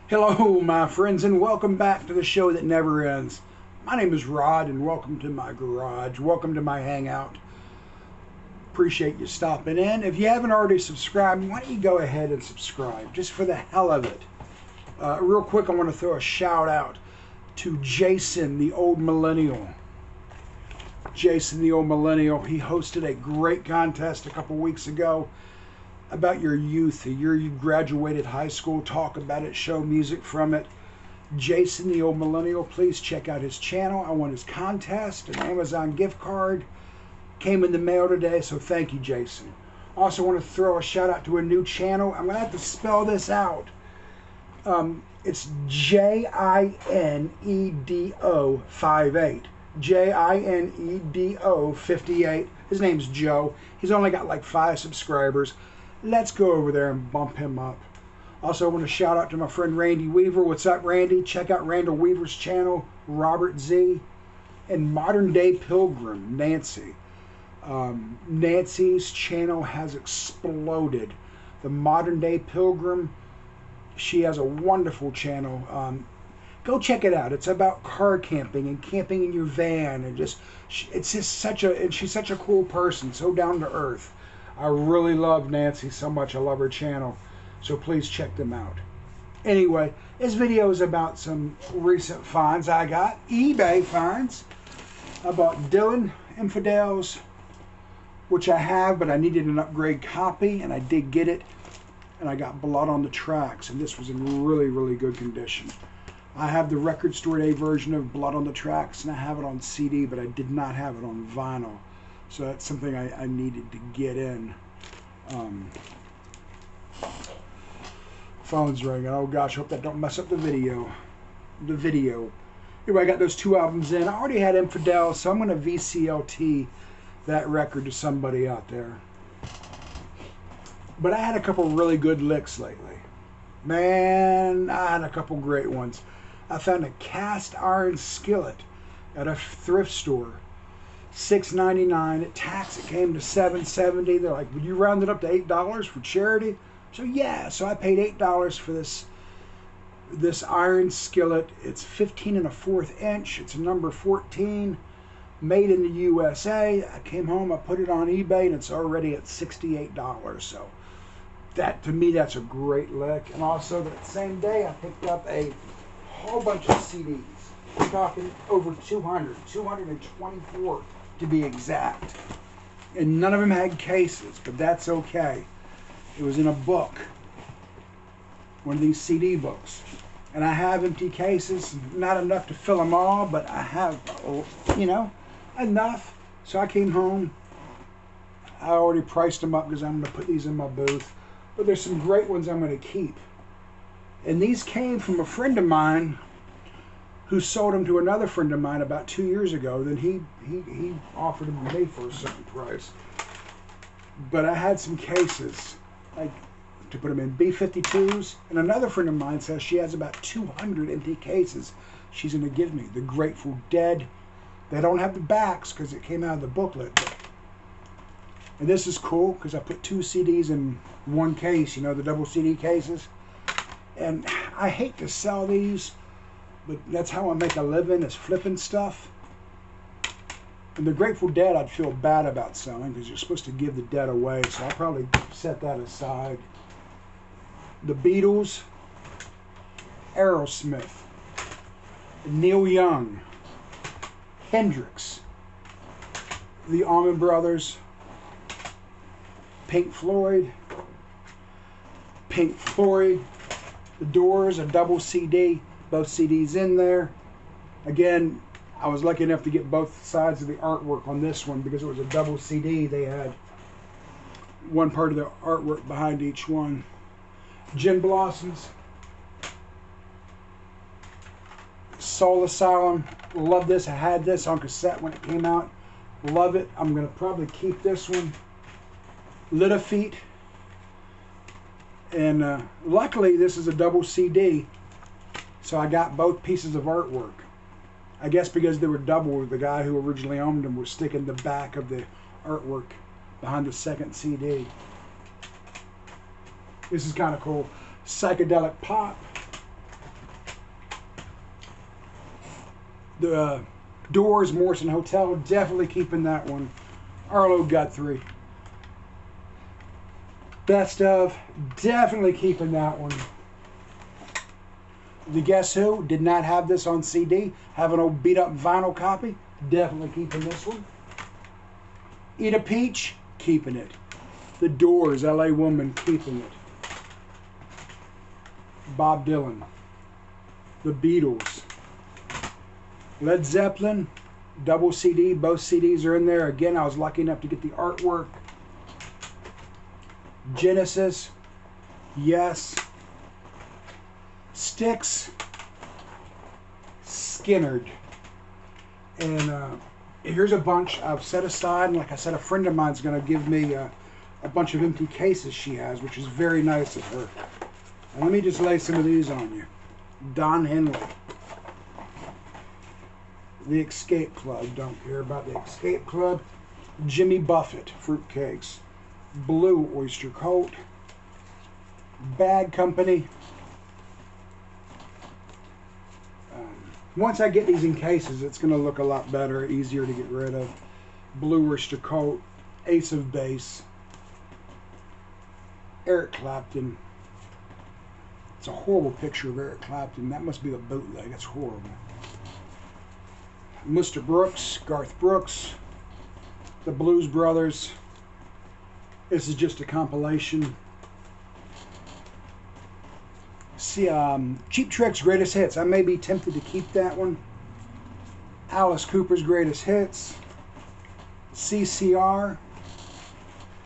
Hello, my friends, and welcome back to the show that never ends. My name is Rod, and welcome to my garage. Welcome to my hangout. Appreciate you stopping in. If you haven't already subscribed, why don't you go ahead and subscribe, just for the hell of it. Real quick, I want to throw a shout out to Jason, the old millennial. Jason, the old millennial, he hosted a great contest a couple weeks ago about your youth, the year you graduated high school. Talk about it, show music from it. Jason, the old millennial, please check out his channel. I won his contest, an Amazon gift card. Came in the mail today, so thank you, Jason. Also want to throw a shout out to a new channel. I'm going to have to spell this out. It's Jinedo 58. Jinedo 58. His name's Joe. He's only got like 5 subscribers. Let's go over there and bump him up. Also, I want to shout out to my friend Randy Weaver. What's up, Randy? Check out Randall Weaver's channel, Robert Z. And Modern Day Pilgrim, Nancy. Nancy's channel has exploded. The Modern Day Pilgrim, she has a wonderful channel. Go check it out. It's about car camping and camping in your van, and it's just such a, and she's such a cool person, so down to earth. I really love Nancy so much. I love her channel, so please check them out. Anyway, this video is about some recent finds I got, eBay finds. I bought Dylan Infidels, which I have, but I needed an upgrade copy, and I did get it. And I got Blood on the Tracks, and this was in really, really good condition. I have the Record Store Day version of Blood on the Tracks, and I have it on CD, but I did not have it on vinyl. So that's something I needed to get in. Phone's ringing. Oh gosh, hope that don't mess up the video. Anyway, I got those 2 albums in. I already had Infidel, so I'm going to VCLT that record to somebody out there. But I had a couple really good licks lately. Man, I had a couple great ones. I found a cast iron skillet at a thrift store. $6.99 at tax. It came to $7.70. They're like, would you round it up to $8 for charity? So yeah, so I paid $8 for this iron skillet. It's 15 1/4 inch. It's a number 14, made in the USA. I came home, I put it on eBay, and it's already at $68. So that, to me, that's a great lick. And also that same day, I picked up a whole bunch of CDs. We're talking over 224 to be exact. And none of them had cases, but that's okay. It was in a book, one of these CD books. And I have empty cases, not enough to fill them all, but I have, you know, enough. So I came home. I already priced them up because I'm going to put these in my booth. But there's some great ones I'm going to keep. And these came from a friend of mine who sold them to another friend of mine about 2 years ago. Then he offered them to me for a certain price. But I had some cases, like, to put them in B-52s. And another friend of mine says she has about 200 empty cases she's going to give me. The Grateful Dead. They don't have the backs because it came out of the booklet. And this is cool because I put 2 CDs in one case, you know, the double CD cases. And I hate to sell these, but that's how I make a living, is flipping stuff. And the Grateful Dead, I'd feel bad about selling because you're supposed to give the dead away, so I'll probably set that aside. The Beatles, Aerosmith, Neil Young, Hendrix, the Allman Brothers, Pink Floyd, The Doors, a double CD, both CDs in there. Again, I was lucky enough to get both sides of the artwork on this one because it was a double CD. They had one part of the artwork behind each one. Gin Blossoms, Soul Asylum, love this. I had this on cassette when it came out. Love it. I'm going to probably keep this one. Little Feet. And luckily this is a double CD, so I got both pieces of artwork. I guess because they were double, the guy who originally owned them was sticking the back of the artwork behind the second CD. This is kind of cool. Psychedelic Pop. The Doors, Morrison Hotel, definitely keeping that one. Arlo Guthrie. Best of, definitely keeping that one. The Guess Who, did not have this on CD. Have an old beat up vinyl copy. Definitely keeping this one. Eat a Peach, keeping it. The Doors, LA Woman, keeping it. Bob Dylan. The Beatles. Led Zeppelin, double CD. Both CDs are in there. Again, I was lucky enough to get the artwork. Genesis, Yes. Styx, Skynyrd. And here's a bunch I've set aside. And like I said, a friend of mine's going to give me a bunch of empty cases she has, which is very nice of her. And let me just lay some of these on you. Don Henley. The Escape Club. Don't care about the Escape Club. Jimmy Buffett. Fruitcakes. Blue Oyster Cult. Bad Company. Once I get these in cases, it's going to look a lot better, easier to get rid of. Blue Oyster Cult. Ace of Base. Eric Clapton. It's a horrible picture of Eric Clapton. That must be a bootleg. It's horrible. Mr. Brooks, Garth Brooks, the Blues Brothers. This is just a compilation. See, Cheap Trick's Greatest Hits. I may be tempted to keep that one. Alice Cooper's Greatest Hits. CCR.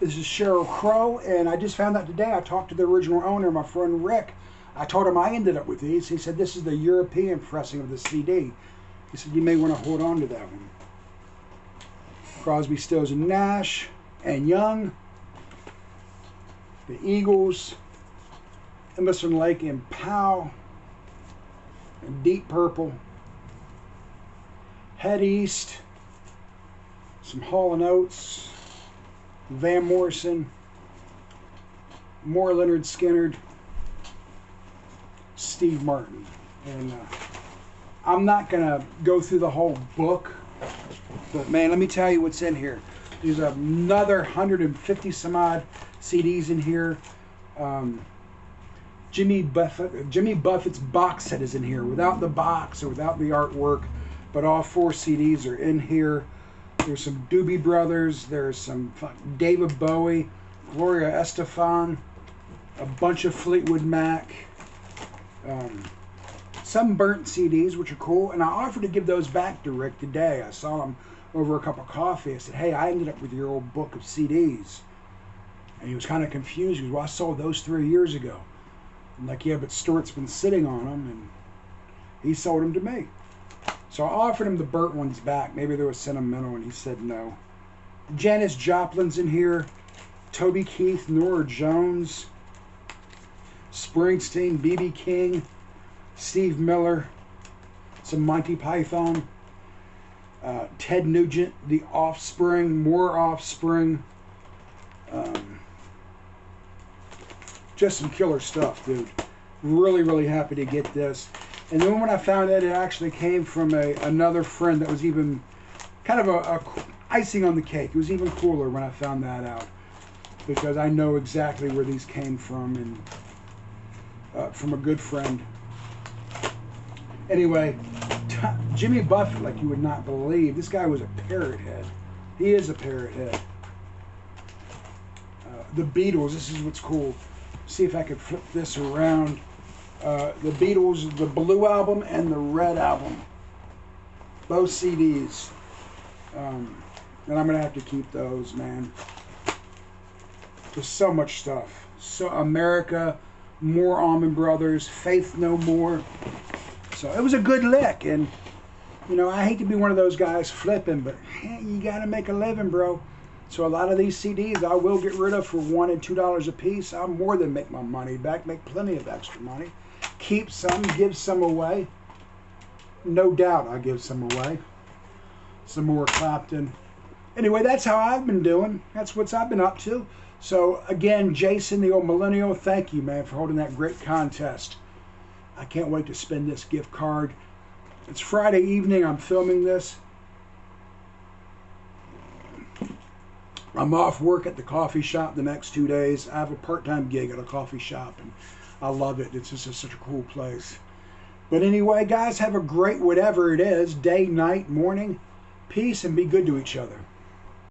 This is Sheryl Crow, and I just found out today. I talked to the original owner, my friend Rick. I told him I ended up with these. He said this is the European pressing of the CD. He said you may want to hold on to that one. Crosby, Stills and Nash and Young. The Eagles. Emerson, Lake and Powell. And Deep Purple. Head East. Some Hall & Oates. Van Morrison. More Leonard Skynyrd. Steve Martin. And I'm not going to go through the whole book, but man, let me tell you what's in here. There's another 150 some odd CDs in here. Jimmy Buffett's box set is in here, without the box or without the artwork, but all 4 CDs are in here. There's some Doobie Brothers. There's some David Bowie, Gloria Estefan, a bunch of Fleetwood Mac. Some burnt CDs, which are cool, and I offered to give those back to Rick today. I saw him over a cup of coffee. I said, hey, I ended up with your old book of CDs. And he was kind of confused. He goes, well, I sold those 3 years ago. I'm like, yeah, but Stuart's been sitting on them, and he sold them to me. So I offered him the burnt ones back. Maybe they were sentimental, and he said no. Janis Joplin's in here. Toby Keith, Norah Jones, Springsteen, B.B. King, Steve Miller, some Monty Python, Ted Nugent, The Offspring, more Offspring. Just some killer stuff, dude. Really, really happy to get this. And then when I found out it actually came from another friend, that was even kind of a icing on the cake. It was even cooler when I found that out, because I know exactly where these came from, and from a good friend. Anyway, Jimmy Buffett, like you would not believe, this guy was a parrot head. He is a parrot head. The Beatles, this is what's cool. See if I could flip this around. The Beatles, the Blue Album and the Red Album. Both CDs. And I'm going to have to keep those, man. There's so much stuff. So America, more Allman Brothers, Faith No More. So it was a good lick. And, you know, I hate to be one of those guys flipping, but hey, you got to make a living, bro. So a lot of these CDs I will get rid of for $1 and $2 a piece. I'll more than make my money back, make plenty of extra money. Keep some, give some away. No doubt I'll give some away. Some more Clapton. Anyway, that's how I've been doing. That's what I've been up to. So again, Jason, the old millennial, thank you, man, for holding that great contest. I can't wait to spend this gift card. It's Friday evening. I'm filming this. I'm off work at the coffee shop the next 2 days. I have a part-time gig at a coffee shop, and I love it. It's just such a cool place. But anyway, guys, have a great whatever it is, day, night, morning. Peace, and be good to each other.